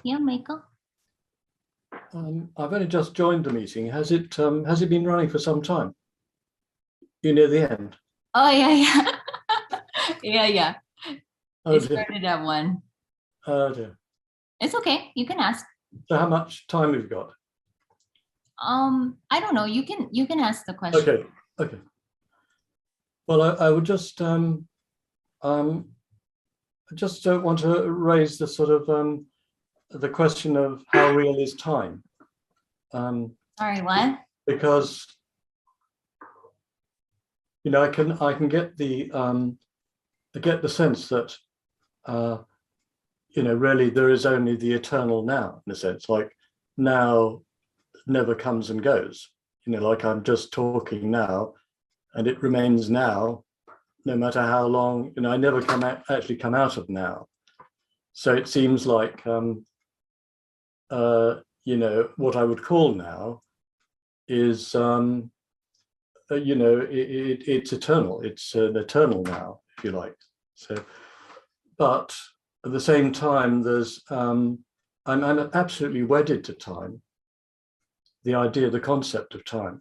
Yeah, Michael. I've only just joined the meeting. Has it been running for some time? You near the end? Oh yeah, yeah. Yeah, yeah. Oh It dear. started at 1. Oh dear. It's okay. You can ask. So how much time have you got? I don't know. You can ask the question. Okay. Okay. Well, I would just want to raise the sort of the question of how real is time, Sorry, what? because I can get the sense that really there is only the eternal now, in a sense, like now never comes and goes. Like I'm just talking now, and it remains now, no matter how long. I never actually come out of now. So it seems like what I would call now is it's eternal. It's an eternal now, if you like. So, but at the same time, there's I'm absolutely wedded to time. The idea, the concept of time,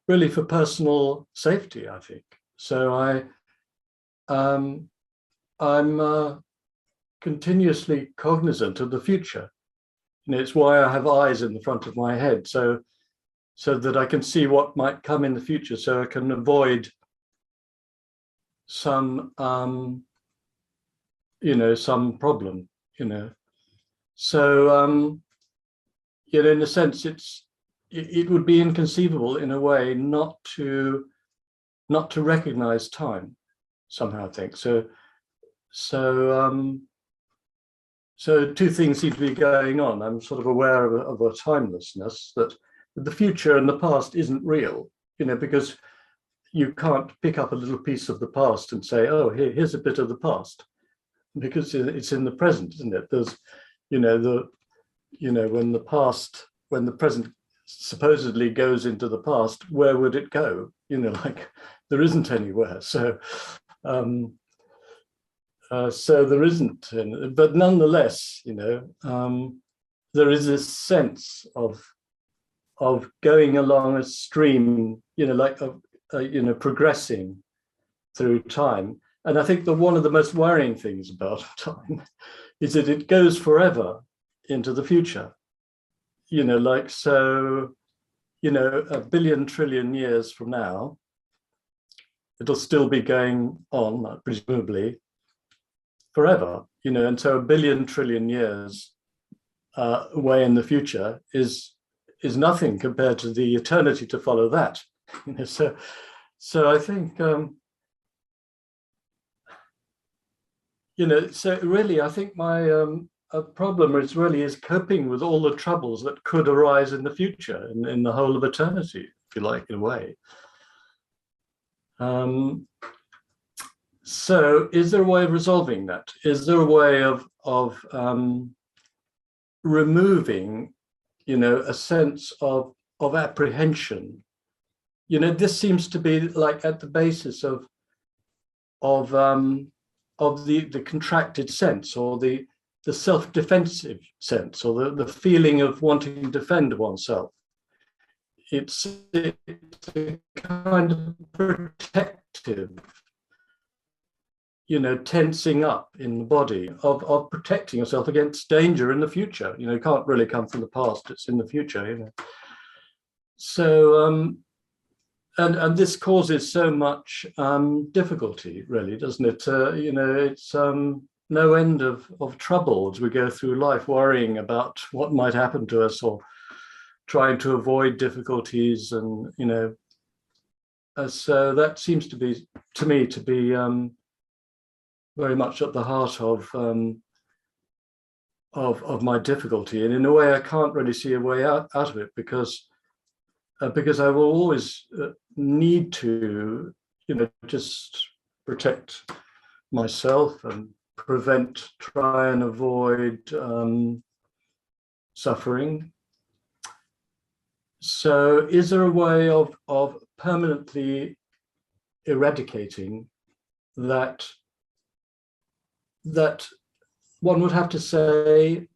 really for personal safety, I think. So I'm continuously cognizant of the future. It's why I have eyes in the front of my head, so that I can see what might come in the future, so I can avoid some some problem. So in a sense, it would be inconceivable in a way not to recognize time somehow, I think. So two things seem to be going on. I'm sort of aware of a timelessness, that the future and the past isn't real, because you can't pick up a little piece of the past and say, oh, here's a bit of the past, because it's in the present, isn't it? There's, when the present supposedly goes into the past, where would it go? Like there isn't anywhere. So there isn't, but nonetheless, there is this sense of going along a stream, like progressing through time. And I think that one of the most worrying things about time is that it goes forever into the future. Like, so, a billion trillion years from now, it'll still be going on, presumably, forever, and so a billion trillion years away in the future is nothing compared to the eternity to follow that. So I think so really I think my problem is coping with all the troubles that could arise in the future, in the whole of eternity, if you like, in a way. So is there a way of resolving that? Is there a way of removing, a sense of apprehension? This seems to be like at the basis of the contracted sense, or the self-defensive sense, or the feeling of wanting to defend oneself. It's a kind of protective, tensing up in the body of protecting yourself against danger in the future. It can't really come from the past, it's in the future. So and this causes so much difficulty, really, doesn't it? It's no end of trouble as we go through life, worrying about what might happen to us, or trying to avoid difficulties, and so that seems to be, to me, to be very much at the heart of my difficulty, and in a way I can't really see a way out of it, because I will always need to, just protect myself and try and avoid suffering. So is there a way of permanently eradicating that one would have to say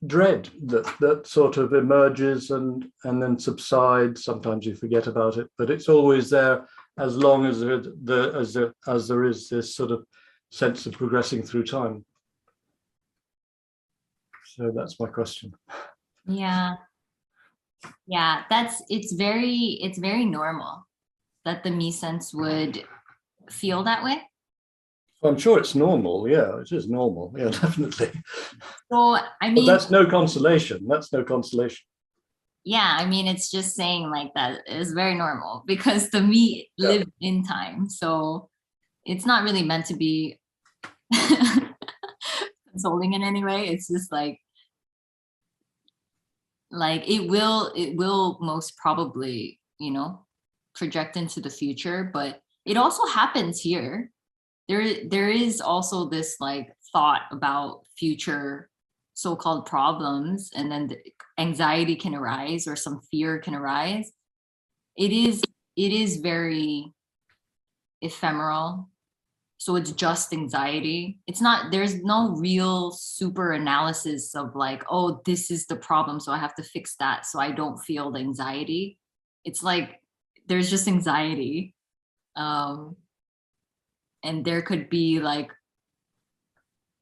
dread that sort of emerges and then subsides. Sometimes you forget about it, but it's always there as long as there is this sort of sense of progressing through time. So that's my question. Yeah. Yeah, it's very normal that the me sense would feel that way. I'm sure it's normal. Yeah, it is normal. Yeah, definitely. So, I But mean, that's no consolation. That's no consolation. yeah, I mean, it's just saying like that is very normal because the me Yeah. lives in time. So it's not really meant to be consoling in any way. It's just like it will most probably, project into the future, but it also happens here. There is also this like thought about future so-called problems, and then the anxiety can arise or some fear can arise. It is very ephemeral, so it's just anxiety. It's not, there's no real super analysis of like, oh, this is the problem, so I have to fix that so I don't feel the anxiety. It's like there's just anxiety, um and there could be like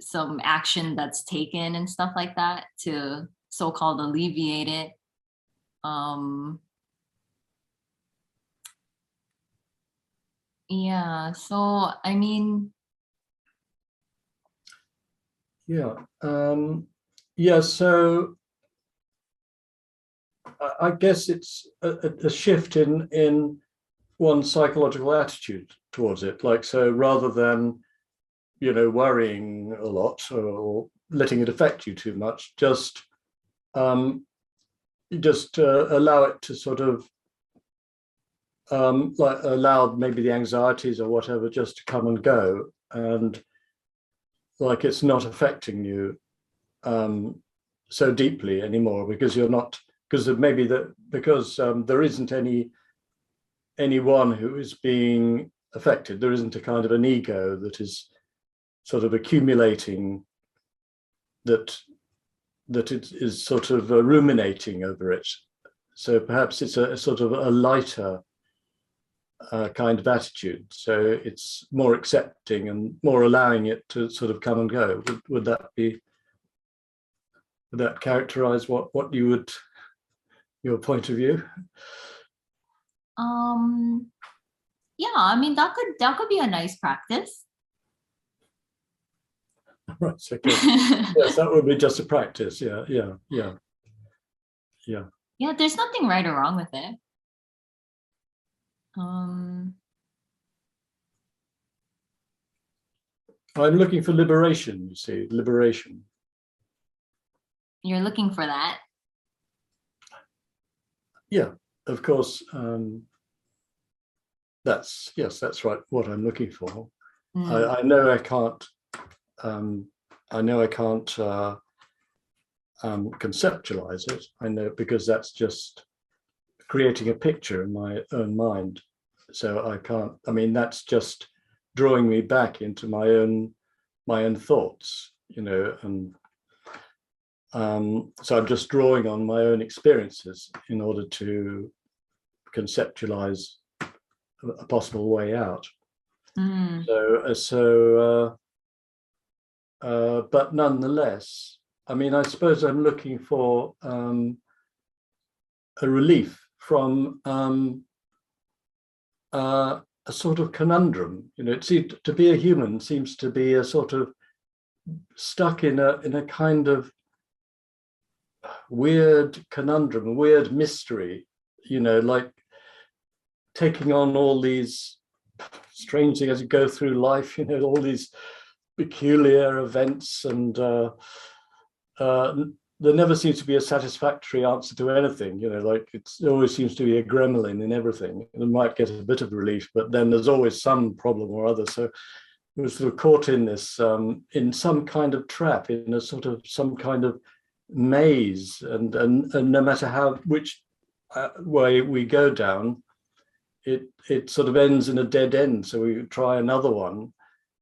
some action that's taken and stuff like that to so-called alleviate it. um yeah, so I mean, Yeah. Yeah. So I guess it's a shift in one's psychological attitude towards it. Like, so rather than, worrying a lot or letting it affect you too much, um, just allow it to sort of like allow maybe the anxieties or whatever just to come and go, and like it's not affecting you so deeply anymore because you're not, because maybe that because there isn't anyone who is being affected. There isn't a kind of an ego that is sort of accumulating, that it is sort of ruminating over it. So perhaps it's a sort of a lighter kind of attitude. So it's more accepting and more allowing it to sort of come and go. Would that characterize what you would, your point of view? yeah, I mean, that could be a nice practice. Right. Okay. Yes, that would be just a practice. Yeah. Yeah, there's nothing right or wrong with it. um I'm looking for liberation, you see, liberation. you're looking for that. Yeah, of course. That's right, what I'm looking for. I know I can't conceptualize it. I know, because that's just creating a picture in my own mind. So I can't, I mean, that's just drawing me back into my own thoughts, and so I'm just drawing on my own experiences in order to conceptualize a possible way out. But nonetheless, I mean, I suppose I'm looking for a relief from a sort of conundrum. It seems to be a human seems to be a sort of stuck in a kind of weird conundrum, a weird mystery, like taking on all these strange things as you go through life, all these peculiar events, and there never seems to be a satisfactory answer to anything. Like it always seems to be a gremlin in everything. It might get a bit of relief, but then there's always some problem or other. So we were sort of caught in this, in some kind of trap, in a sort of some kind of maze, and no matter which way we go down, it sort of ends in a dead end. So we try another one,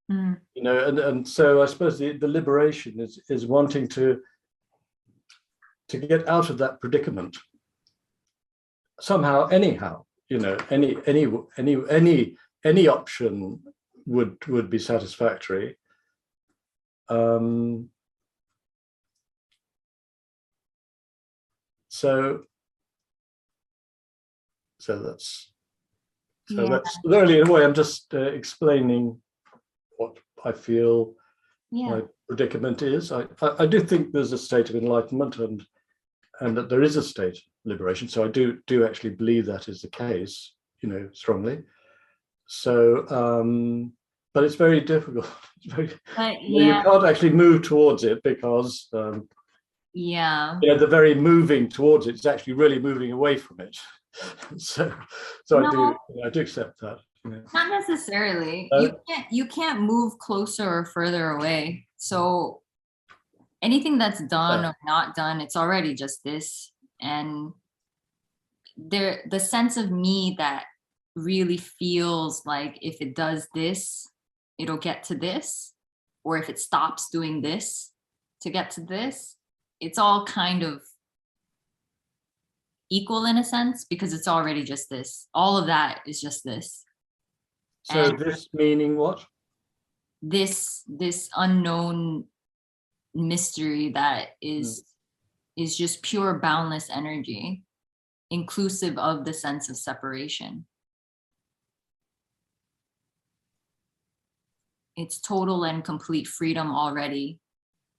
and so I suppose the liberation is wanting to to get out of that predicament somehow, anyhow, any option would be satisfactory. So that's really, in a way, I'm just explaining what I feel my predicament is. I do think there's a state of enlightenment and that there is a state of liberation. So I do actually believe that is the case, strongly. So, but it's very difficult. You can't actually move towards it because the very moving towards it is actually really moving away from it. so no, I do accept that. Not necessarily. You can't move closer or further away. So anything that's done or not done, it's already just this. And the sense of me that really feels like if it does this, it'll get to this, or if it stops doing this to get to this, it's all kind of equal in a sense, because it's already just this. All of that is just this. So and this meaning what? This unknown mystery that is just pure boundless energy, inclusive of the sense of separation. It's total and complete freedom already.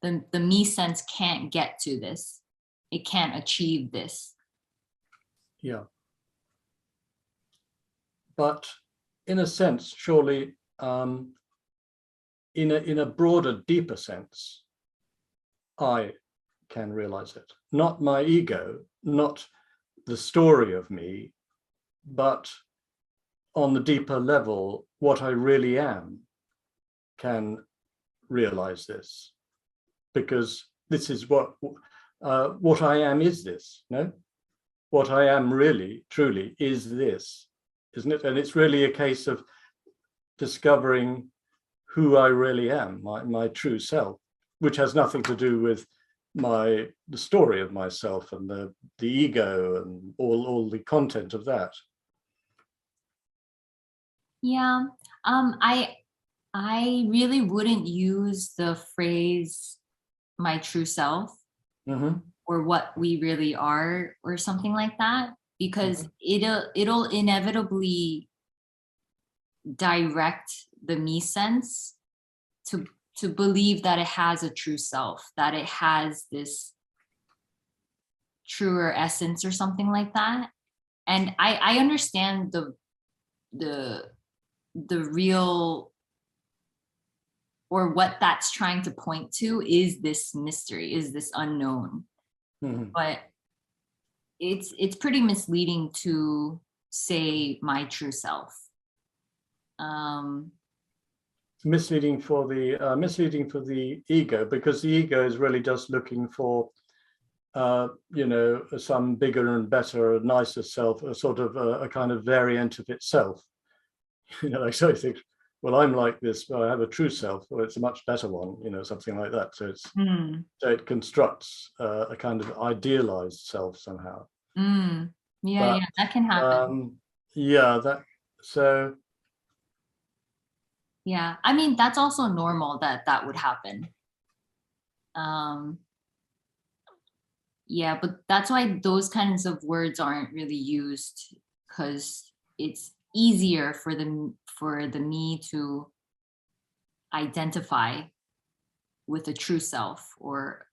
The me sense can't get to this. It can't achieve this. Yeah. But in a sense, surely, in a broader, deeper sense, I can realize it. Not my ego, not the story of me, but on the deeper level, what I really am can realize this, because this is what I am is this, no? What I am really, truly is this, isn't it? And it's really a case of discovering who I really am, my true self, which has nothing to do with the story of myself and the ego and all the content of that. Yeah, I really wouldn't use the phrase "my true self" or "what we really are" or something like that, because it'll inevitably direct the me sense to believe that it has a true self, that it has this truer essence or something like that. And I understand the real, or what that's trying to point to is this mystery, is this unknown. But it's pretty misleading to say my true self. Misleading for the ego, because the ego is really just looking for some bigger and better, nicer self, a sort of a kind of variant of itself. So I think, well, I'm like this, but I have a true self, or it's a much better one, something like that. So it's so it constructs a kind of idealized self somehow. Yeah, that can happen. Yeah, I mean, that's also normal that would happen. Yeah, but that's why those kinds of words aren't really used, because it's easier for the me to identify with a true self, or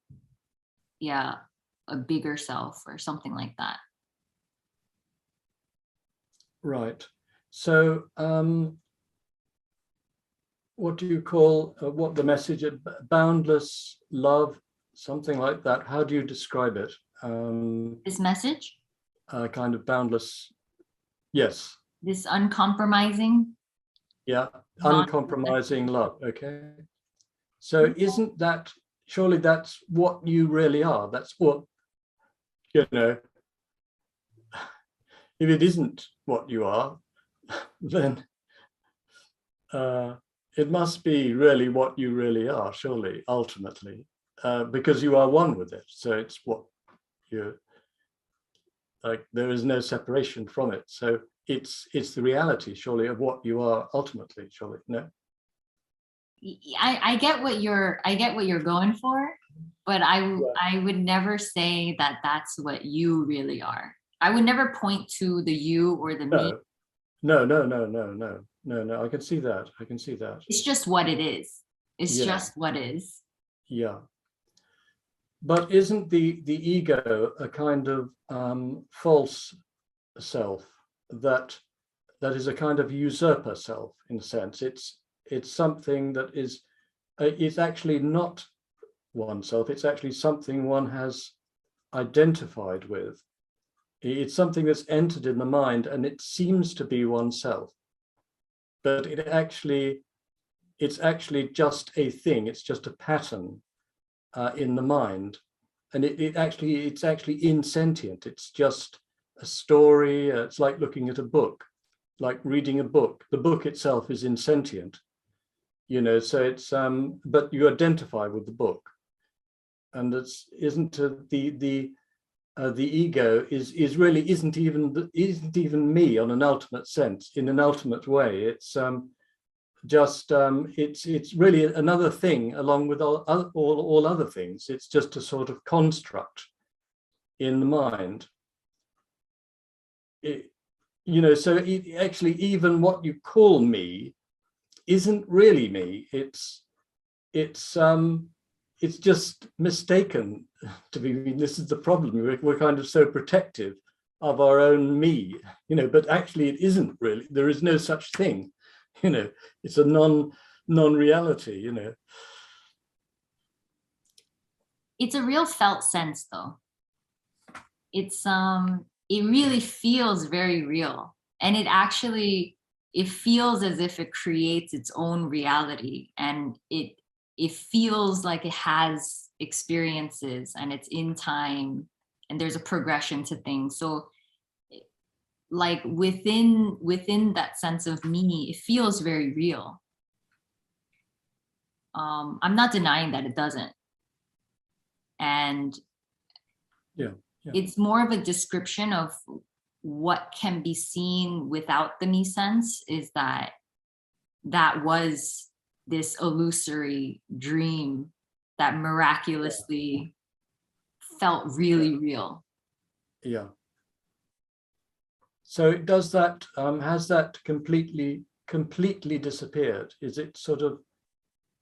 a bigger self or something like that. Right. So what do you call what the message of boundless love, something like that? How do you describe it? This message? Kind of boundless. Yes. This uncompromising? Yeah, uncompromising love. Okay. So isn't that, surely that's what you really are? That's what, if it isn't what you are, then it must be really what you really are, surely, ultimately, because you are one with it. So it's what you're like, there is no separation from it. So it's the reality, surely, of what you are ultimately, surely. No. I get what you're going for, but I would never say that that's what you really are. I would never point to the you or the me. No. I can see that. I can see that. It's just what it is. It's Yeah. just what is. Yeah. But isn't the ego a kind of false self that is a kind of usurper self, in a sense? It's something that is it's actually not oneself. It's actually something one has identified with. It's something that's entered in the mind, and it seems to be oneself, but it's actually just a thing. It's just a pattern in the mind, and it's actually insentient. It's just a story. It's like looking at a book, like reading a book. The book itself is insentient, so it's but you identify with the book, and it's isn't the ego is really isn't even me on an ultimate sense, in an ultimate way. It's it's really another thing along with all other things. It's just a sort of construct in the mind. So actually, even what you call me isn't really me. It's just mistaken to be. This is the problem. We're kind of so protective of our own me, but actually it isn't really. There is no such thing. It's a non-reality. It's a real felt sense, though. It's it really feels very real, and it feels as if it creates its own reality, and it feels like it has experiences, and it's in time, and there's a progression to things. So like within that sense of me, it feels very real. I'm not denying that it doesn't. And Yeah. it's more of a description of what can be seen without the me sense, is that was this illusory dream that miraculously felt really real. Yeah. So does that has that completely disappeared? Is it sort of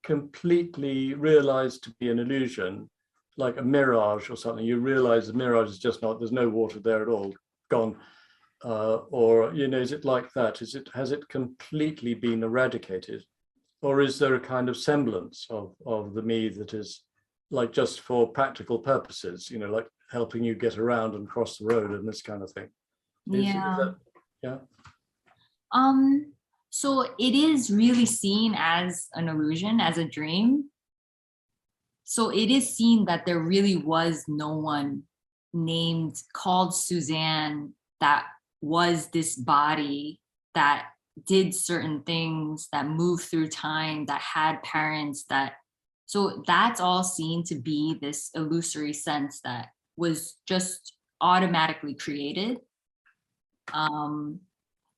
completely realized to be an illusion, like a mirage or something? You realize the mirage is just not, there's no water there at all, gone. Or is it like that? Has it completely been eradicated, or is there a kind of semblance of the me that is like just for practical purposes, like helping you get around and cross the road and this kind of thing? Is that, yeah. So it is really seen as an illusion, as a dream. So it is seen that there really was no one called Suzanne that was this body that did certain things, that moved through time, that had parents, so that's all seen to be this illusory sense that was just automatically created.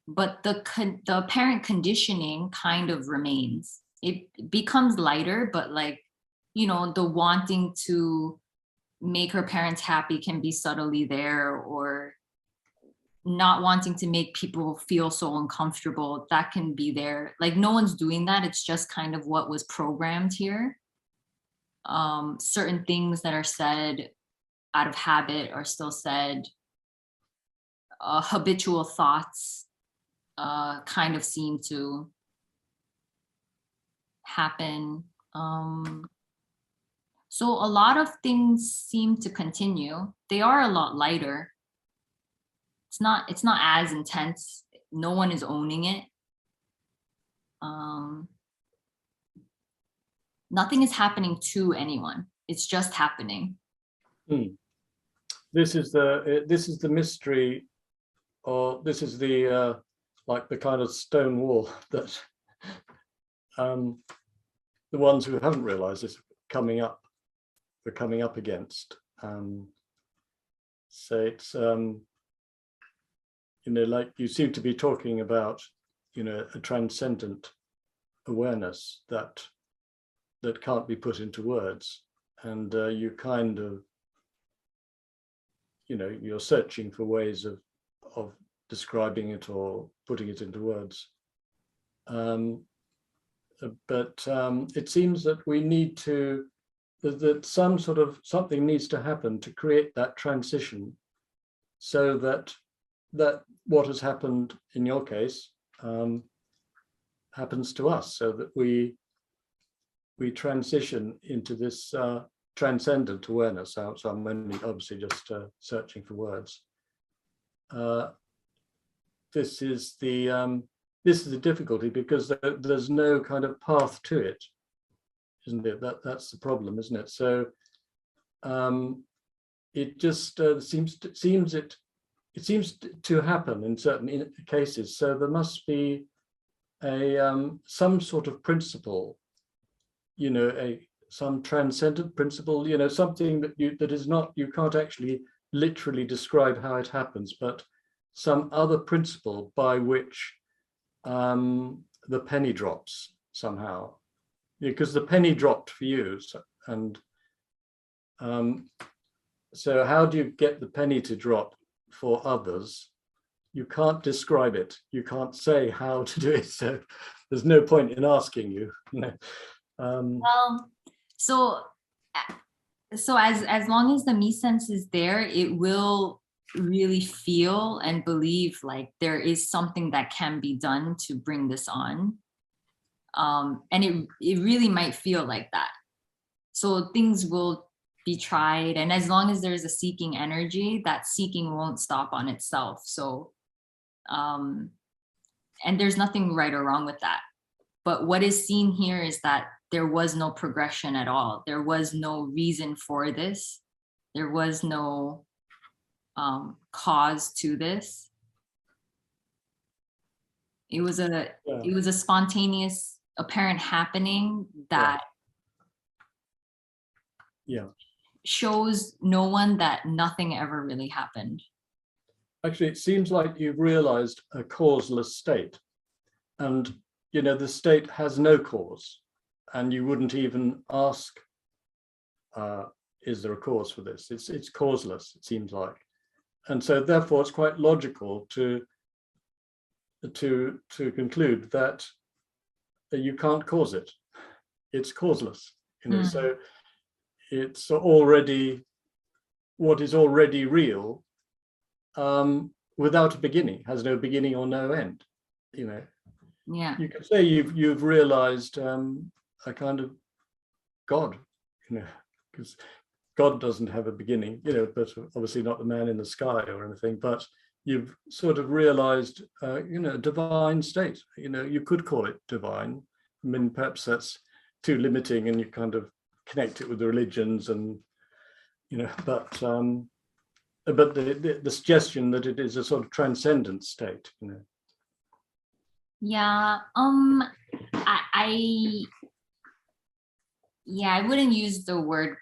But the apparent conditioning kind of remains. It becomes lighter, but like, the wanting to make her parents happy can be subtly there, or not wanting to make people feel so uncomfortable, that can be there. Like, no one's doing that. It's just kind of what was programmed here. Certain things that are said out of habit are still said. Habitual thoughts kind of seem to happen. So a lot of things seem to continue. They are a lot lighter. It's not as intense. No one is owning it. Nothing is happening to anyone. It's just happening. This is the mystery, or this is the like the kind of stone wall that the ones who haven't realized this are coming up against. So it's like you seem to be talking about, a transcendent awareness that can't be put into words, and you kind of, you're searching for ways of describing it or putting it into words. But it seems that we need to, that something needs to happen to create that transition, so that what has happened in your case happens to us, so that we transition into this transcendent awareness. So I'm only obviously just searching for words. This is the difficulty, because there's no kind of path to it, isn't it? That's the problem, isn't it? So it just seems to happen in certain cases. So there must be some sort of principle, some transcendent principle, something that is not, you can't actually literally describe how it happens, but some other principle by which the penny drops somehow, because the penny dropped for you. And so how do you get the penny to drop for others? You can't describe it. You can't say how to do it. So there's no point in asking you. So as long as the me sense is there, it will really feel and believe like there is something that can be done to bring this on. And it really might feel like that. So things will be tried. And as long as there's a seeking energy, that seeking won't stop on itself. So, and there's nothing right or wrong with that. But what is seen here is that there was no progression at all. There was no reason for this. There was no cause to this. It was a spontaneous, apparent happening that shows no one that nothing ever really happened. Actually, it seems like you've realized a causeless state, and the state has no cause, and you wouldn't even ask, is there a cause for this? It's causeless, it seems like. And so therefore it's quite logical to conclude that you can't cause it. It's causeless, so it's already, what is already real, without a beginning, has no beginning or no end. Yeah. You could say you've realized a kind of God, because God doesn't have a beginning, but obviously not the man in the sky or anything, but you've sort of realized, a divine state. You could call it divine. I mean, perhaps that's too limiting, and you kind of connect it with the religions, and but the suggestion that it is a sort of transcendent state. Yeah. I wouldn't use the word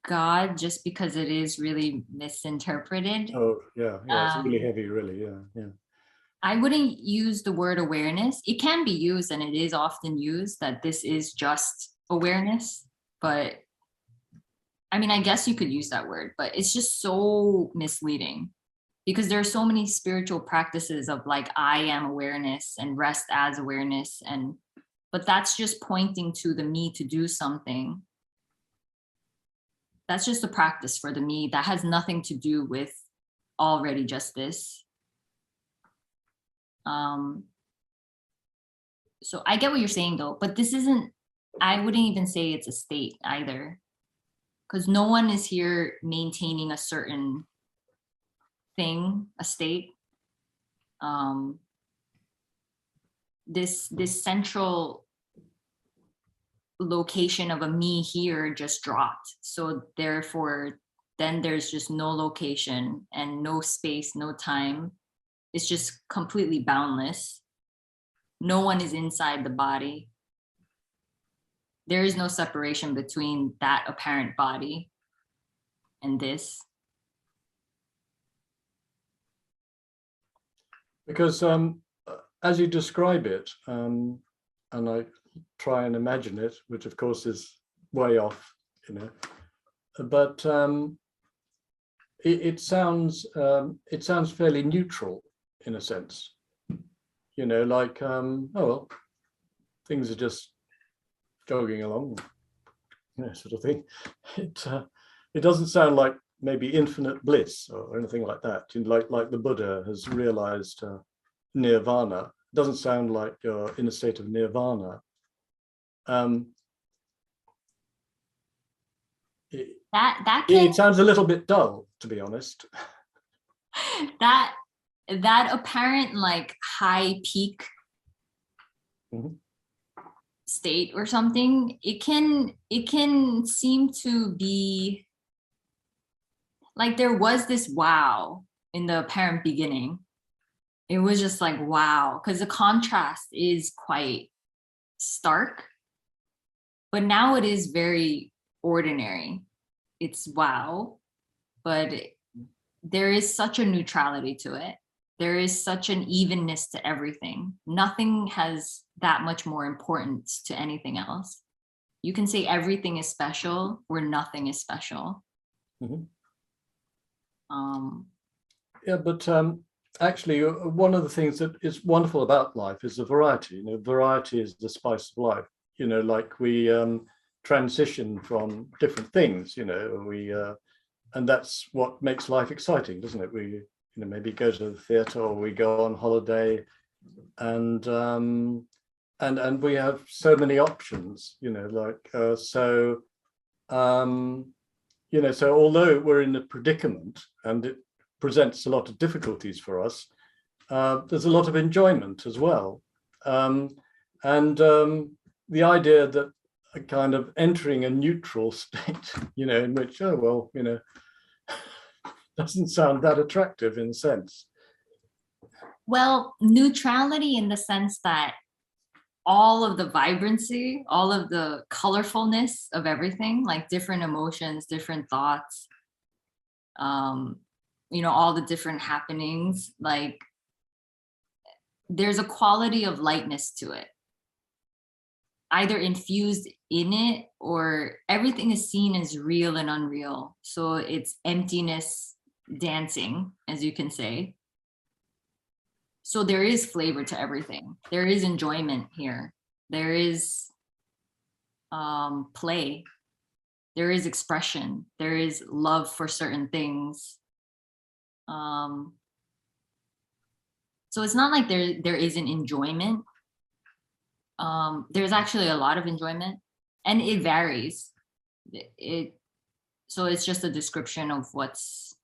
God, just because it is really misinterpreted. Oh yeah, it's really heavy, really. Yeah. I wouldn't use the word awareness. It can be used, and it is often used, that this is just awareness. But I mean, I guess you could use that word, but it's just so misleading, because there are so many spiritual practices of like, I am awareness and rest as awareness. But that's just pointing to the me to do something. That's just a practice for the me that has nothing to do with already just this. So I get what you're saying though, but this isn't, I wouldn't even say it's a state either, because no one is here maintaining a certain thing, a state. This central location of a me here just dropped. So therefore, then there's just no location and no space, no time. It's just completely boundless. No one is inside the body. There is no separation between that apparent body and this. Because as you describe it, and I try and imagine it, which of course is way off, but it sounds fairly neutral in a sense, like oh well, things are just jogging along, sort of thing. It doesn't sound like maybe infinite bliss or anything like that. Like the Buddha has realized nirvana. It doesn't sound like you're in a state of nirvana. It sounds a little bit dull, to be honest. that apparent like high peak state or something, it can seem to be like there was this wow in the apparent beginning. It was just like wow, because the contrast is quite stark, but now it is very ordinary. It's wow, but there is such a neutrality to it. There is such an evenness to everything. Nothing has that much more importance to anything else. You can say everything is special where nothing is special. Yeah, but actually, one of the things that is wonderful about life is the variety. Variety is the spice of life. Like we transition from different things. And that's what makes life exciting, doesn't it? We maybe go to the theatre or we go on holiday, and we have so many options. So although we're in a predicament and it presents a lot of difficulties for us, there's a lot of enjoyment as well. The idea that a kind of entering a neutral state, in which, oh, well, doesn't sound that attractive in a sense. Well, neutrality in the sense that all of the vibrancy, all of the colorfulness of everything, like different emotions, different thoughts, all the different happenings, like there's a quality of lightness to it, either infused in it or everything is seen as real and unreal. So it's emptiness dancing, as you can say. So there is flavor to everything. There is enjoyment here. There is play. There is expression. There is love for certain things. So it's not like there isn't enjoyment. There's actually a lot of enjoyment, and it varies. So it's just a description of what's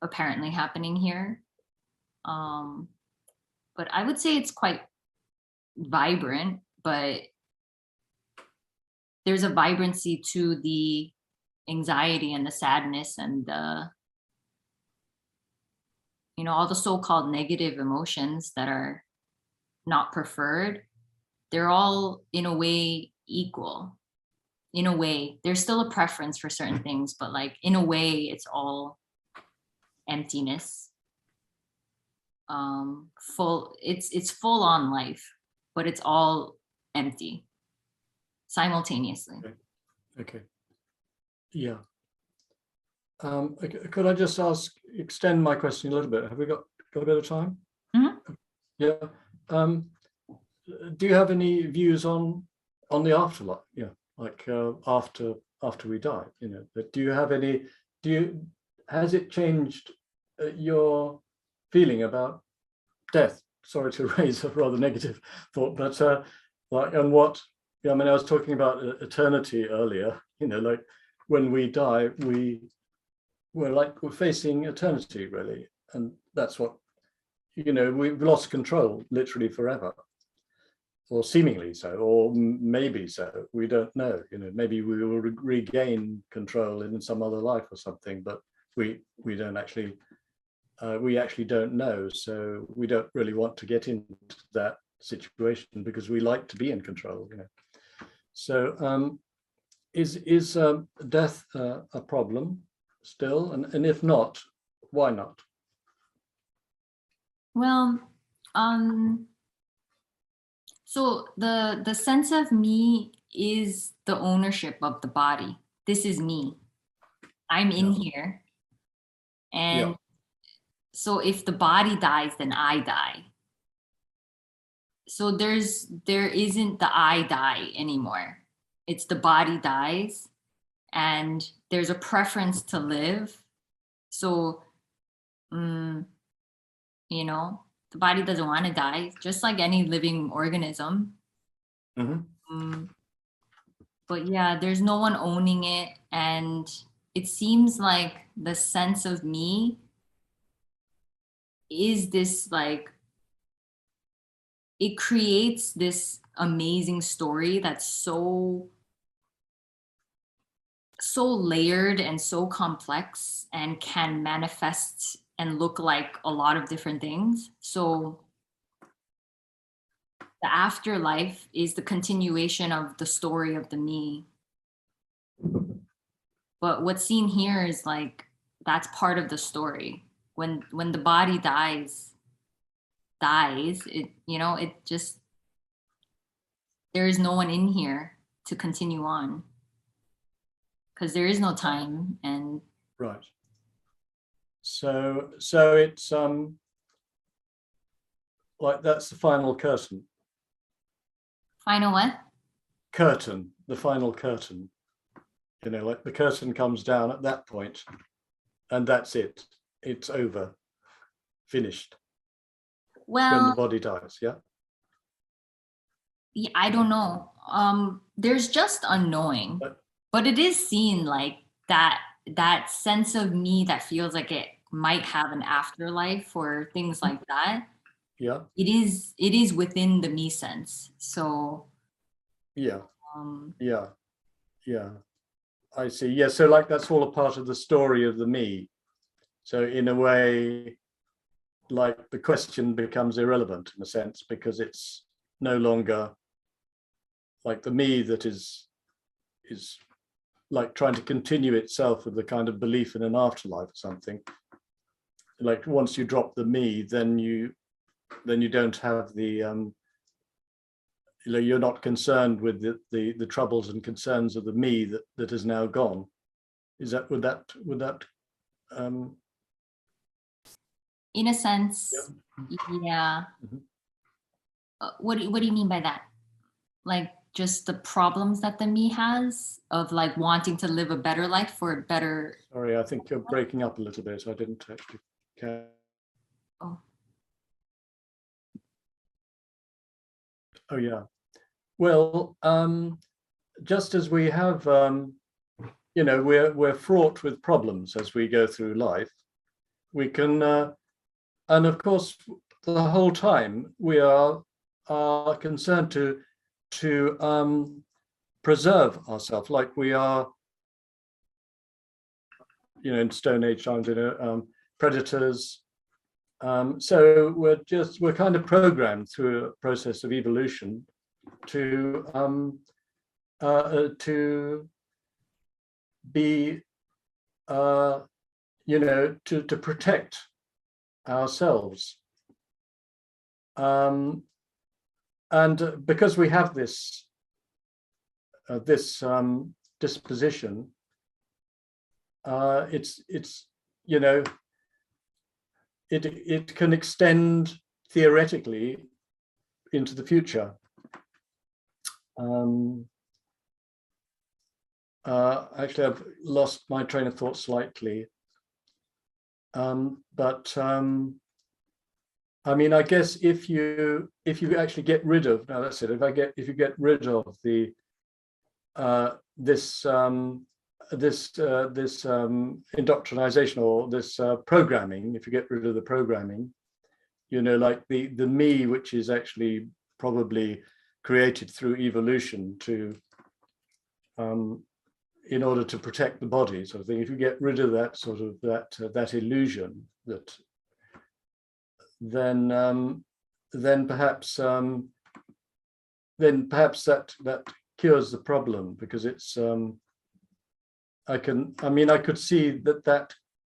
apparently happening here. But I would say it's quite vibrant, but there's a vibrancy to the anxiety and the sadness and the, all the so-called negative emotions that are not preferred. They're all in a way equal. In a way, there's still a preference for certain things, but like in a way, it's all emptiness. It's full on life, but it's all empty simultaneously. Okay. Yeah. Could I just extend my question a little bit? Have we got a bit of time? Mm-hmm. Yeah. Do you have any views on the afterlife? Yeah, like after we die. Do you have any? Has it changed your feeling about death? Sorry to raise a rather negative thought, but and what? I mean, I was talking about eternity earlier. Like when we die, we're facing eternity, really, and that's what we've lost control literally forever, or seemingly so, or maybe so. We don't know. Maybe we will regain control in some other life or something, but we don't actually. We actually don't know, so we don't really want to get into that situation because we like to be in control. So, is death a problem still? And if not, why not? Well, um, so the sense of me is the ownership of the body. This is me. I'm in Yeah, here. yeah, And so if the body dies, then I die. So there isn't the I die anymore. It's the body dies and there's a preference to live. So mm, you know, the body doesn't want to die, just like any living organism. hmm, Mm, but yeah, there's no one owning it. And it seems like the sense of me is this like, it creates this amazing story that's so layered and so complex and can manifest and look like a lot of different things. So the afterlife is the continuation of the story of the me. But what's seen here is like that's part of the story. When the body dies, it it just there is no one in here to continue on because there is no time and right. So it's like that's the final curtain. final what? Curtain, the final curtain. You know, like the curtain comes down at that point, and that's it. It's over, finished. When the Well, body dies, yeah. yeah, I don't know. There's just unknowing, But, but it is seen like that sense of me that feels like it might have an afterlife or things like that. yeah, It is within the me sense. So yeah, um yeah, yeah. I see. Yeah, so like that's all a part of the story of the me. So in a way, like the question becomes irrelevant in a sense because it's no longer like the me that is like trying to continue itself with the kind of belief in an afterlife or something. Like once you drop the me, then you don't have the you know, you're not concerned with the troubles and concerns of the me that is now gone. Is that would that um in a yeah. sense, yeah. Mhm. What do you mean by that? Like just the problems that the me has of like wanting to live a better life for a better. Sorry, I think you're breaking up a little bit. I didn't actually catch. Oh, Oh yeah. Well, just as we have you know, we're fraught with problems as we go through life. We can and of course the whole time we are concerned to preserve ourselves like we are, you know, in Stone Age times, you know, predators. So we're kind of programmed through a process of evolution to be you know, to protect ourselves. Um, and because we have this disposition, it's you know, it can extend theoretically into the future. Um, Actually, I've lost my train of thought slightly, but I mean, I guess if you actually get rid of, no, that's it. If you get rid of the this indoctrination or this programming, if you get rid of the programming, you know, like the me, which is actually probably created through evolution to um, in order to protect the body, sort of thing. If you get rid of that sort of that illusion, then um, then perhaps um, then perhaps that cures the problem because it's I mean I could see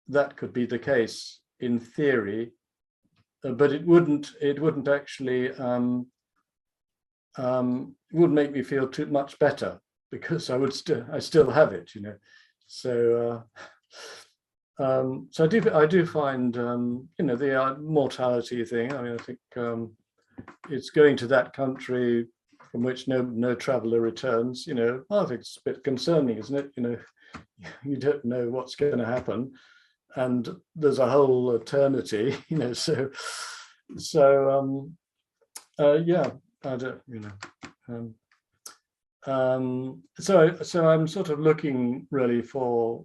that could be the case in theory, but it wouldn't actually it would make me feel too much better, because I still have it, you know. So so I do find you know, the mortality thing. I mean, I think it's going to that country from which no traveller returns. You know, I think it's a bit concerning, isn't it? You know, you don't know what's going to happen, and there's a whole eternity. You know, so yeah, I don't, you know. So I'm sort of looking really for,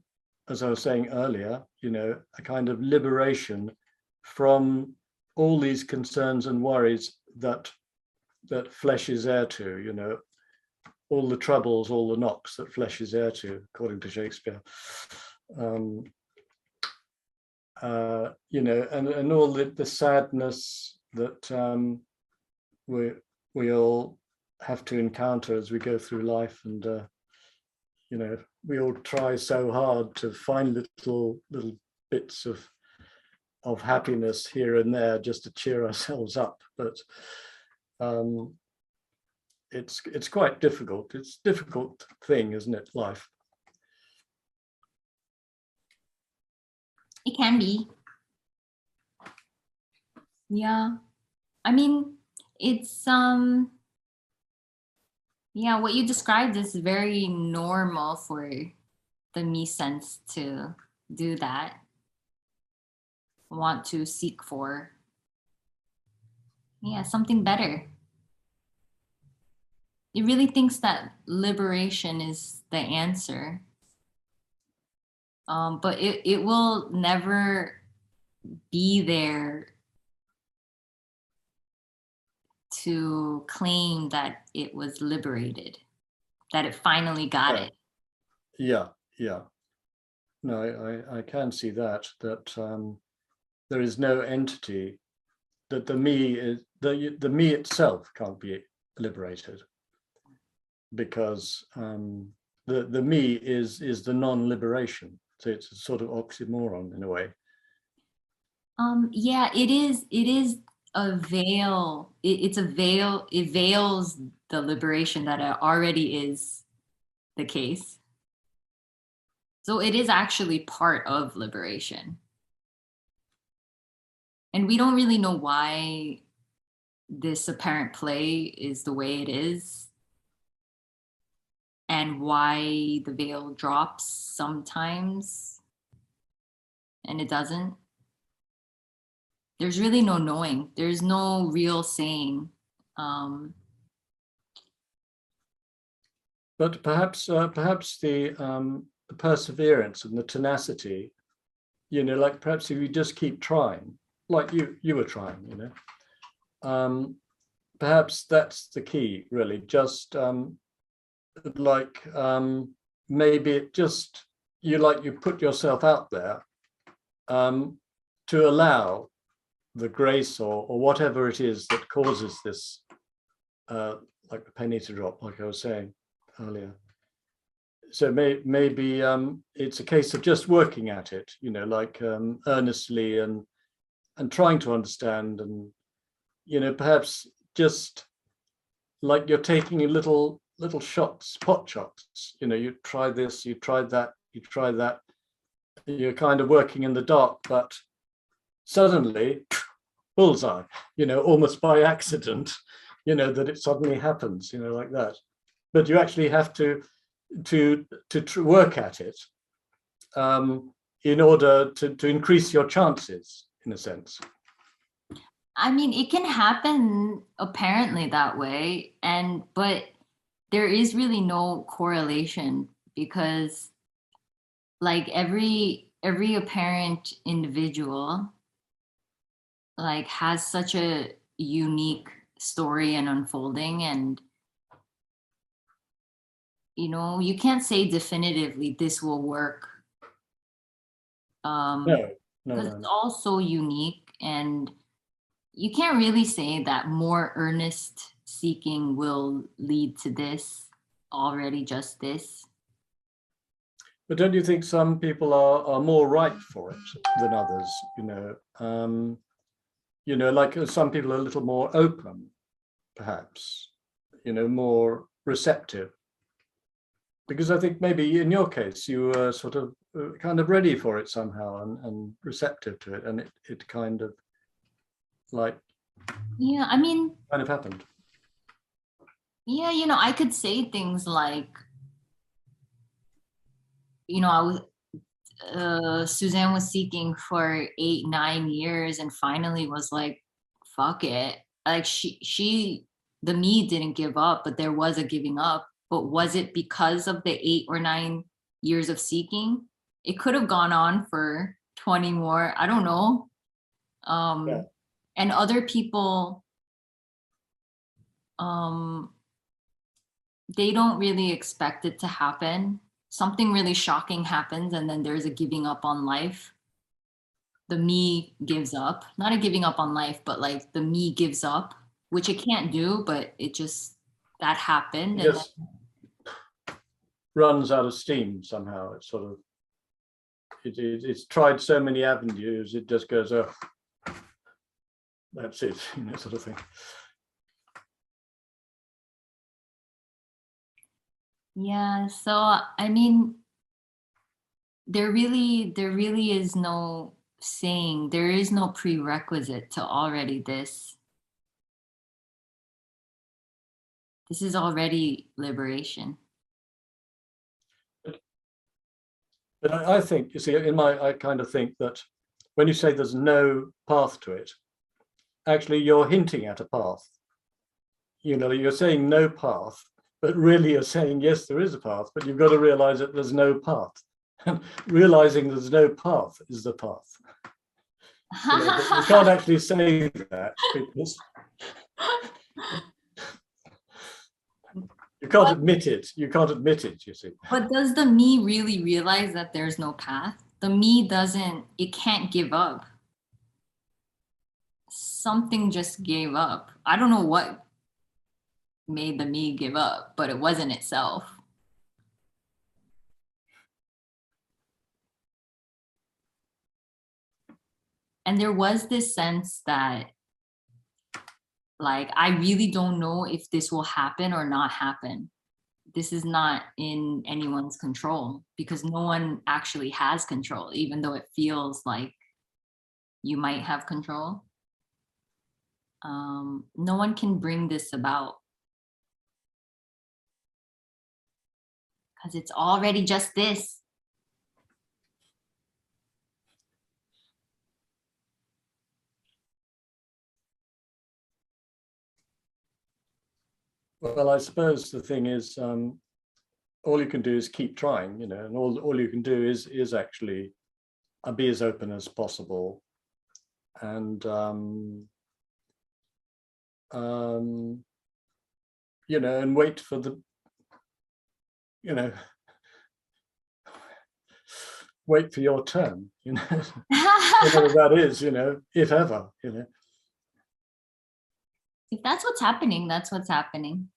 as I was saying earlier, you know, a kind of liberation from all these concerns and worries that flesh is heir to, you know, all the troubles, all the knocks that flesh is heir to, according to Shakespeare. You know, and all the sadness that we all have to encounter as we go through life, and you know, we all try so hard to find little bits of happiness here and there just to cheer ourselves up, but it's quite difficult. It's a difficult thing, isn't it, life? It can be. Yeah. I mean, it's yeah, what you described is very normal for the me sense to do that, want to seek for, yeah, something better. It really thinks that liberation is the answer. But it will never be there to claim that it was liberated, that it finally got it. Yeah, yeah. No, I can see that there is no entity, that the me is the me itself can't be liberated, because the me is the non-liberation. So it's a sort of oxymoron in a way. Yeah, it is. It is a veil. It's a veil. It veils the liberation that already is the case. So it is actually part of liberation. And we don't really know why this apparent play is the way it is, and why the veil drops sometimes and it doesn't. There's really no knowing. There's no real saying. But perhaps the perseverance and the tenacity, you know, like perhaps if you just keep trying, like you were trying, you know, perhaps that's the key, really. Just like maybe it just, you put yourself out there to allow the grace or whatever it is that causes this, like the penny to drop, like I was saying earlier. So maybe it's a case of just working at it, you know, like earnestly and trying to understand, and you know, perhaps just like you're taking little shots, pot shots. You know, you try this, you try that, you try that. You're kind of working in the dark, but suddenly, bullseye. You know, almost by accident. You know, that it suddenly happens. You know, like that. But you actually have to work at it in order to increase your chances, in a sense. I mean, it can happen apparently that way, but there is really no correlation, because like every apparent individual like has such a unique story and unfolding, and you know, you can't say definitively this will work, No, because no. it's all so unique, and you can't really say that more earnest seeking will lead to this, already just this. But don't you think some people are more ripe for it than others? You know, you know, like some people are a little more open, perhaps, you know, more receptive. Because I think maybe in your case, you were sort of kind of ready for it somehow and receptive to it. And it kind of like, Yeah, I mean, kind of happened. yeah, I could say things like, I was, Suzanne was seeking for 8, 9 years and finally was like, fuck it. Like the me didn't give up, but there was a giving up. But was it because of the 8 or 9 years of seeking? It could have gone on for 20 more. I don't know. Yeah. And other people, um, they don't really expect it to happen. Something really shocking happens, and then there's a giving up on life. The me gives up, not a giving up on life, but like the me gives up, which it can't do, but it just that happened. It And just runs out of steam somehow. It's sort of, it's tried so many avenues, it just goes, oh, that's it, you know, sort of thing. yeah, so I mean, there really is no saying, there is no prerequisite to already this. This is already liberation. But I think, you see, I kind of think that when you say there's no path to it, actually you're hinting at a path. You know, you're saying no path, but really you're saying, yes, there is a path, but you've got to realize that there's no path. And realizing there's no path is the path. You know, but you can't actually say that because you can't admit it. You can't admit it, you see. But does the me really realize that there's no path? The me doesn't, it can't give up. Something just gave up. I don't know what made the me give up, but it wasn't itself. And there was this sense that, like, I really don't know if this will happen or not happen. This is not in anyone's control because no one actually has control, even though it feels like you might have control. No one can bring this about because it's already just this. Well, I suppose the thing is, all you can do is keep trying, you know, and all you can do is actually be as open as possible, and you know, and wait for the, you know, wait for your turn, you know, whatever that is, you know, if ever, you know. If that's what's happening, that's what's happening.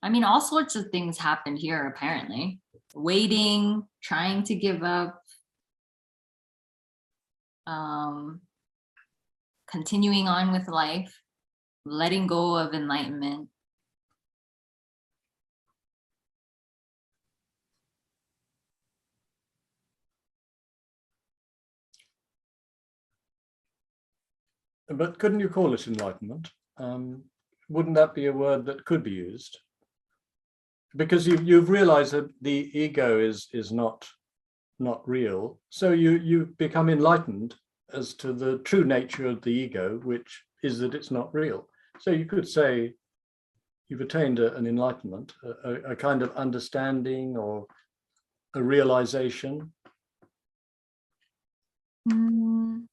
I mean, all sorts of things happened here, apparently. Waiting, trying to give up, um, continuing on with life, letting go of enlightenment. But couldn't you call it enlightenment? Wouldn't that be a word that could be used? Because you've realized that the ego is not real, so you become enlightened as to the true nature of the ego, which is that it's not real. So you could say you've attained an enlightenment, a kind of understanding or a realization. Mm.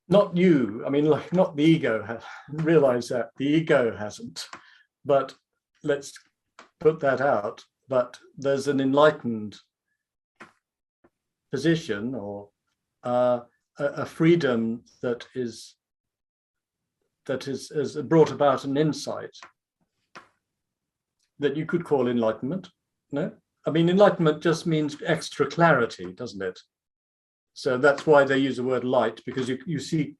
Not you, I mean, like, not the ego has realized that, the ego hasn't, but let's put that out. But there's an enlightened position or a freedom that has brought about an insight that you could call enlightenment, no? I mean, enlightenment just means extra clarity, doesn't it? So that's why they use the word light, because you see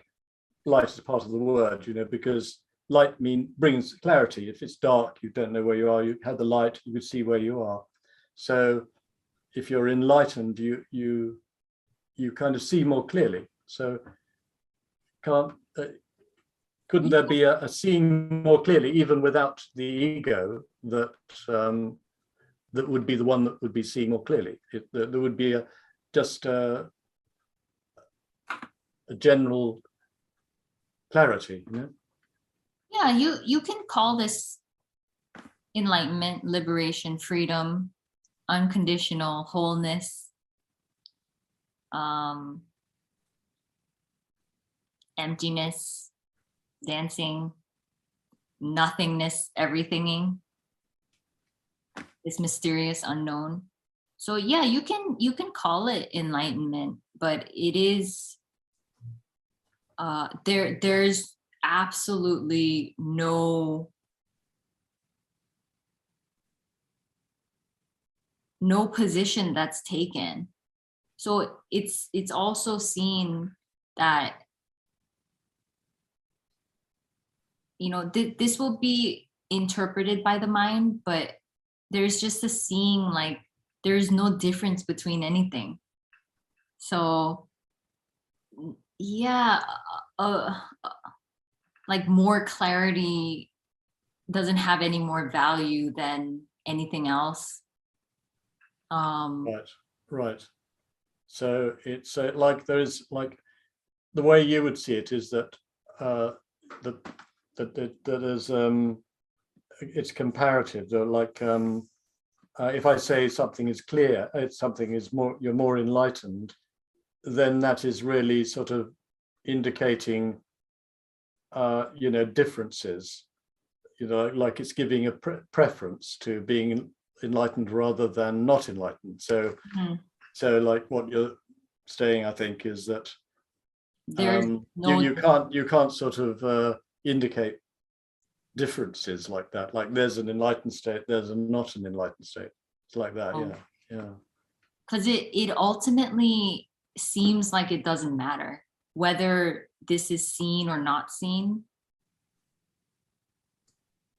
light as part of the word, because light brings clarity. If it's dark, you don't know where you are. You had the light, you would see where you are. So if you're enlightened, you kind of see more clearly. So couldn't there be a seeing more clearly, even without the ego, that that would be the one that would be seeing more clearly? There would be just a general clarity, Yeah, you can call this enlightenment, liberation, freedom, unconditional, wholeness, emptiness, dancing, nothingness, everythinging, this mysterious unknown. So yeah, you can call it enlightenment, but it is there's absolutely no position that's taken. So it's also seen that this will be interpreted by the mind, but there's just a seeing, like there's no difference between anything. So yeah, like more clarity doesn't have any more value than anything else. Right. So it's like there's like the way you would see it is that that is it's comparative. Though, like if I say something is clear, something is more, you're more enlightened, then that is really sort of indicating differences. Like it's giving a preference to being enlightened rather than not enlightened. So so like what you're saying, I think, is that there's no you can't sort of indicate differences like that. Like there's an enlightened state, there's a not an enlightened state. It's like that. Yeah. Because it ultimately seems like it doesn't matter whether this is seen or not seen.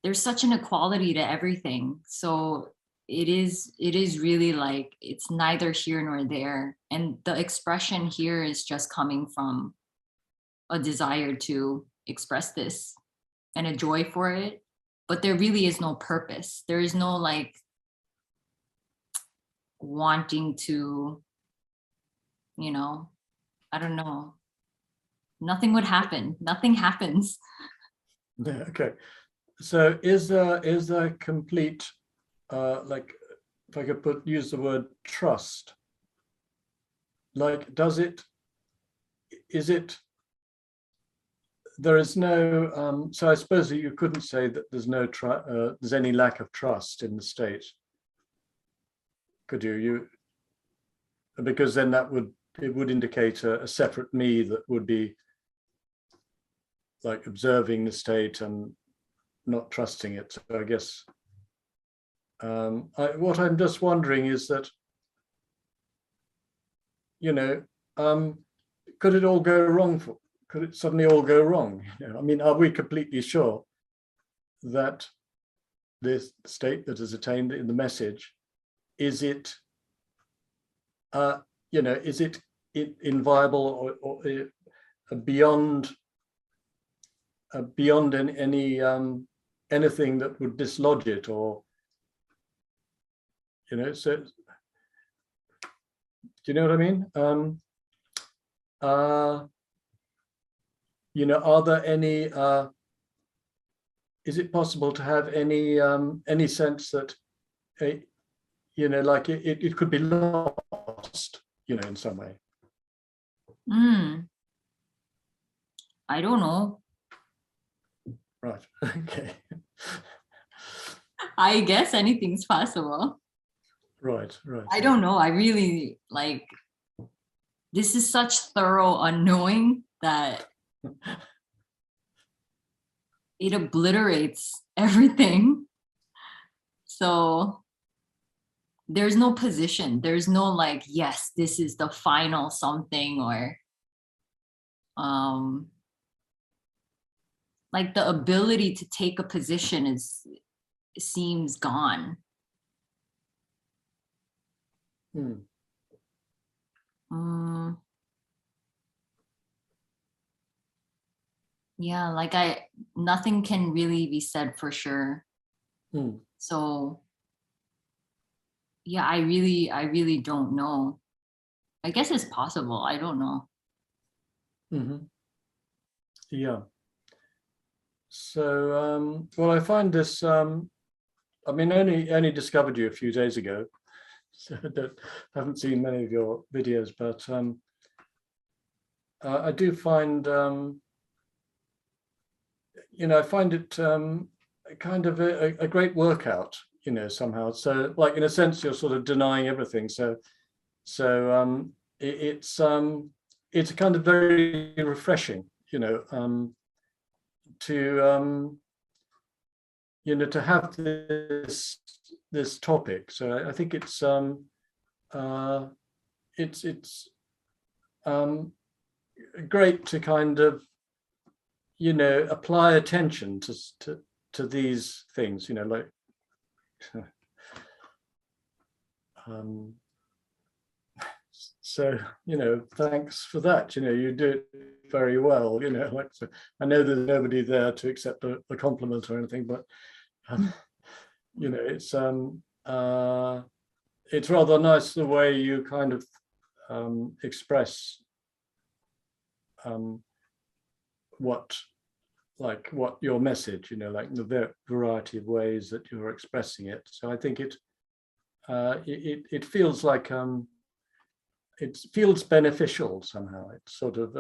There's such an equality to everything. So it is really like it's neither here nor there. And the expression here is just coming from a desire to express this and a joy for it. But there really is no purpose. There is no like wanting to, I don't know. Nothing would happen. Nothing happens. Yeah. Okay. So is there complete like, if I could use the word trust, like is it there is no so I suppose that you couldn't say that there's any lack of trust in the state, could you? Because then it would indicate a separate me that would be like observing the state and not trusting it. So I guess what I'm just wondering is that, could it all go wrong? Could it suddenly all go wrong? I mean, are we completely sure that this state that is attained in the message, is it inviolable or beyond any anything that would dislodge it, or so do you know what I mean? Are there any is it possible to have any sense that like it could be lost, in some way? I don't know. Right. Okay. I guess anything's possible. Right. I don't know. I really like, this is such thorough unknowing that it obliterates everything. So there's no position. There's no like, yes, this is the final something, or like the ability to take a position seems gone. Yeah, like nothing can really be said for sure. So yeah, I really don't know. I guess it's possible. I don't know. Yeah. So, well, I find this, I mean, only discovered you a few days ago, so I haven't seen many of your videos, but I do find, I find it kind of a great workout, somehow. So, like, in a sense, you're sort of denying everything. So it's kind of very refreshing, to to have this topic. So I think it's great to kind of apply attention to these things, like so thanks for that. You do it very well. Like, so I know there's nobody there to accept a compliment or anything, but it's rather nice the way you kind of express what your message, like the variety of ways that you're expressing it. So I think it feels like it feels beneficial somehow. It's sort of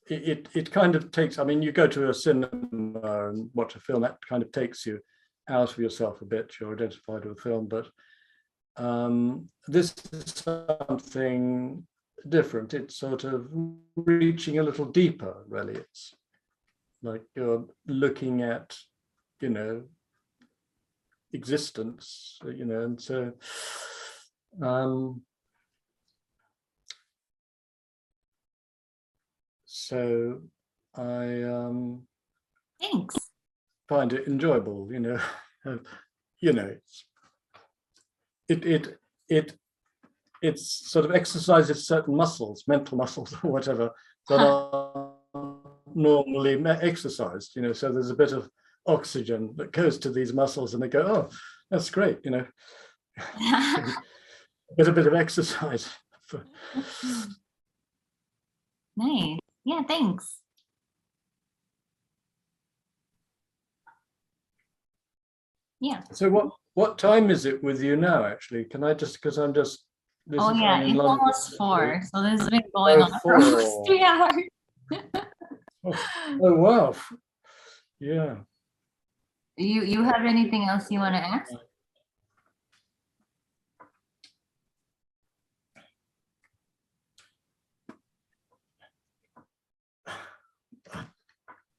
it kind of takes, I mean, you go to a cinema and watch a film, that kind of takes you out of yourself a bit. You're identified with the film, but this is something different. It's sort of reaching a little deeper, really. It's like you're looking at, existence, and so so I Thanks. find it enjoyable, it sort of exercises certain muscles, mental muscles or whatever, that are normally exercised, so there's a bit of oxygen that goes to these muscles and they go, oh, that's great, get a bit of exercise. Nice. Yeah, thanks. Yeah. So what time is it with you now, actually? Can I just, because I'm just, Oh yeah, I'm in it's London, almost 4. So this has been going on for almost 3 hours. Oh wow. Yeah. You have anything else you want to ask?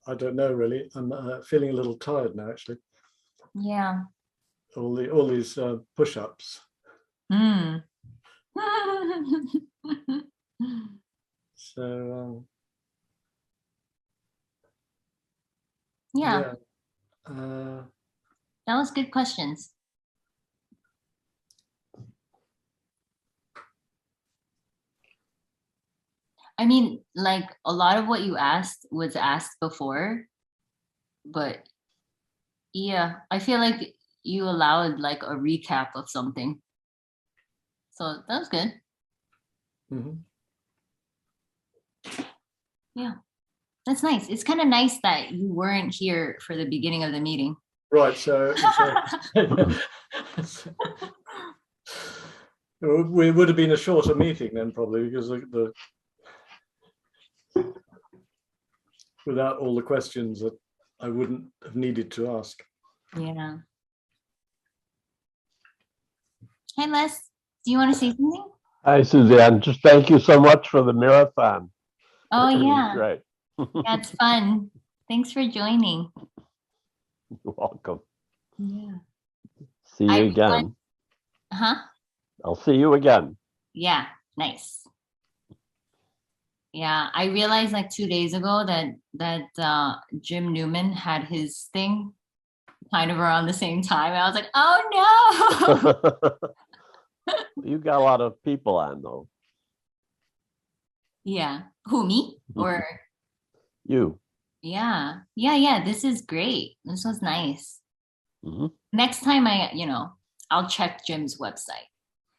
I don't know, really. I'm feeling a little tired now, actually. Yeah. All these push-ups. So yeah. That was good questions. I mean, like a lot of what you asked was asked before, but yeah, I feel like you allowed like a recap of something. So that was good. Yeah, that's nice. It's kind of nice that you weren't here for the beginning of the meeting. Right, so it would have been a shorter meeting then, probably, because without all the questions that I wouldn't have needed to ask. Yeah. Hi, Les. Do you want to say something? Hi, Suzanne. Just thank you so much for the marathon. Oh, yeah. Great. That's fun. Thanks for joining. You're welcome. Yeah. See See you again. Huh? I'll see you again. Yeah, nice. Yeah, I realized like 2 days ago that Jim Newman had his thing kind of around the same time. I was like, oh no. You got a lot of people on though. Yeah. Who, me? Or You. yeah. This is great. This was nice. Mm-hmm. Next time I'll check Jim's website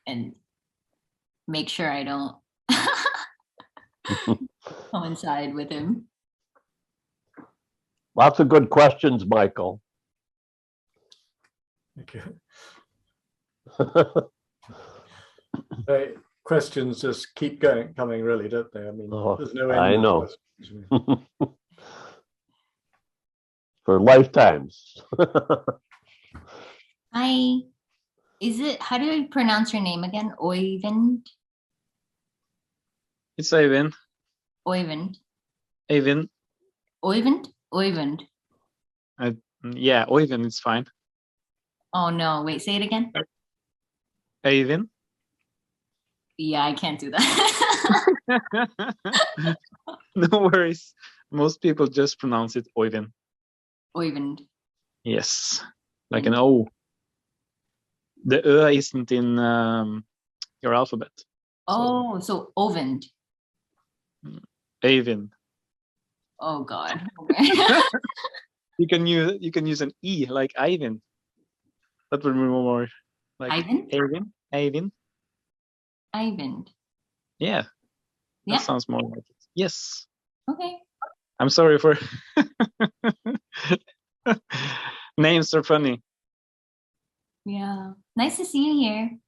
and make sure I don't coincide with him. Lots of good questions, Michael. Okay. Questions just keep coming, really, don't they? I mean, there's no end. I know. Questions. For lifetimes. How do I pronounce your name again? Oyvind? It's Eyvind. Oyvind. Eyvind. Oyvind? Oyvind. Yeah, Eyvind is fine. Oh no, wait, say it again. Eyvind. Yeah, I can't do that. No worries. Most people just pronounce it Eyvind. Oyvind. Yes, like an O. The Ö isn't in your alphabet. Oh, so Ovind. Eyvind. Oh God. Okay. You can use an E like Eyvind. That would be more like Eyvind? Eyvind. Eyvind. Yeah. Yeah. That sounds more like it. Yes. Okay. I'm sorry for names are funny. Yeah. Nice to see you here.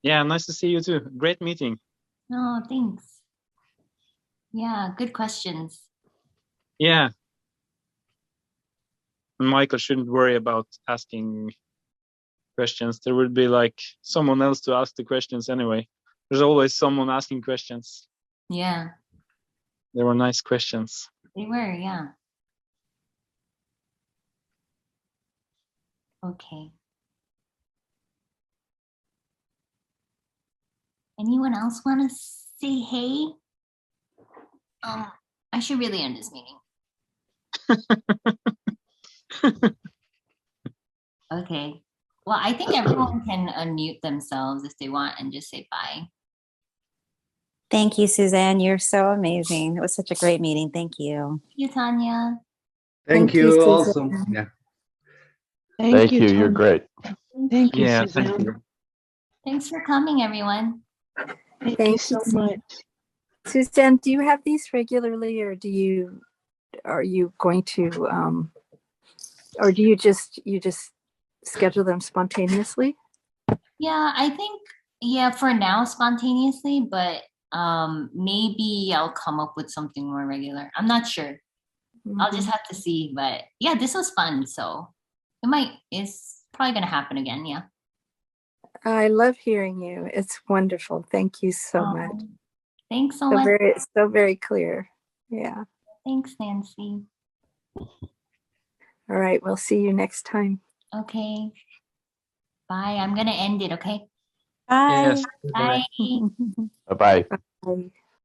Yeah, nice to see you too. Great meeting. Oh, thanks. Yeah, good questions. Yeah. Michael shouldn't worry about asking questions. There would be like someone else to ask the questions anyway. There's always someone asking questions. Yeah, They were nice questions. they were, yeah. Okay. Anyone else want to say hey? I should really end this meeting. Okay. Well, I think everyone can unmute themselves if they want and just say bye. Thank you, Suzanne. You're so amazing. It was such a great meeting. Thank you. Thank you, Tanya. Thank you. Suzanne. Awesome. Yeah. Thank you. You're great. Thank you, Yeah, Suzanne. thank you. Thanks for coming, everyone. Thank Thank you so you. much. Suzanne, do you have these regularly, or are you going to, or do you just schedule them spontaneously? Yeah, I think, yeah, for now, spontaneously, but maybe I'll come up with something more regular. I'm not sure. I'll just have to see, but yeah, this was fun, so it's probably gonna happen again. Yeah. I love hearing you. It's wonderful. Thank you so much. Thanks so much. So very clear. Yeah. Thanks, Nancy. All right. We'll see you next time. Okay. Bye. I'm gonna end it, okay? Bye. Yes. Bye. Bye-bye. Bye.